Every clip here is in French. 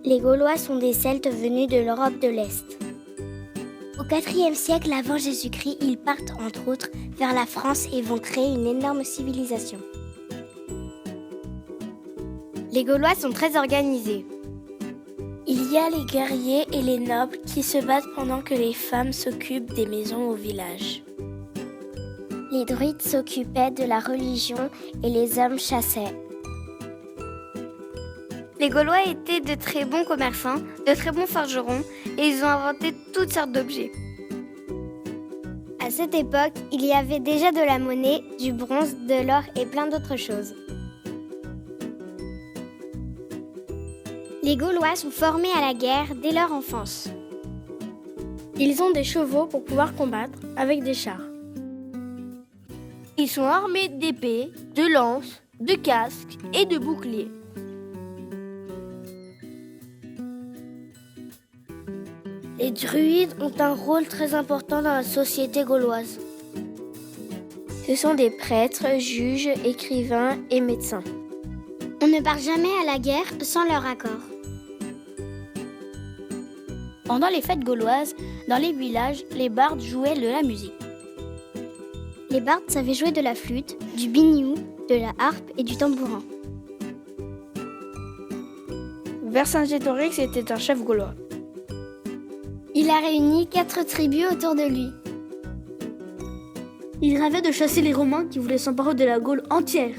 Les Gaulois sont des Celtes venus de l'Europe de l'Est. Au IVe siècle avant Jésus-Christ, ils partent entre autres vers la France et vont créer une énorme civilisation. Les Gaulois sont très organisés. Il y a les guerriers et les nobles qui se battent pendant que les femmes s'occupent des maisons au village. Les druides s'occupaient de la religion et les hommes chassaient. Les Gaulois étaient de très bons commerçants, de très bons forgerons et ils ont inventé toutes sortes d'objets. À cette époque, il y avait déjà de la monnaie, du bronze, de l'or et plein d'autres choses. Les Gaulois sont formés à la guerre dès leur enfance. Ils ont des chevaux pour pouvoir combattre avec des chars. Ils sont armés d'épées, de lances, de casques et de boucliers. Les druides ont un rôle très important dans la société gauloise. Ce sont des prêtres, juges, écrivains et médecins. On ne part jamais à la guerre sans leur accord. Pendant les fêtes gauloises, dans les villages, les bardes jouaient de la musique. Les bardes savaient jouer de la flûte, du biniou, de la harpe et du tambourin. Vercingétorix était un chef gaulois. Il a réuni 4 tribus autour de lui. Il rêvait de chasser les Romains qui voulaient s'emparer de la Gaule entière.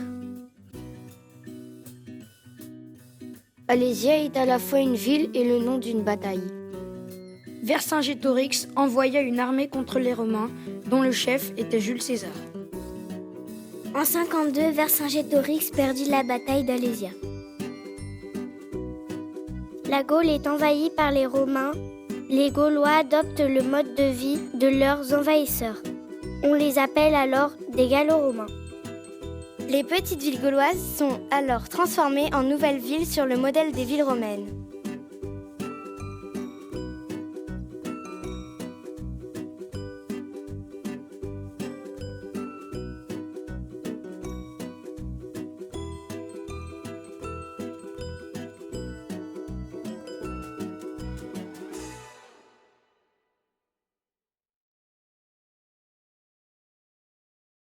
Alésia est à la fois une ville et le nom d'une bataille. Vercingétorix envoya une armée contre les Romains, dont le chef était Jules César. En 52, Vercingétorix perdit la bataille d'Alésia. La Gaule est envahie par les Romains. Les Gaulois adoptent le mode de vie de leurs envahisseurs. On les appelle alors des Gallo-Romains. Les petites villes gauloises sont alors transformées en nouvelles villes sur le modèle des villes romaines.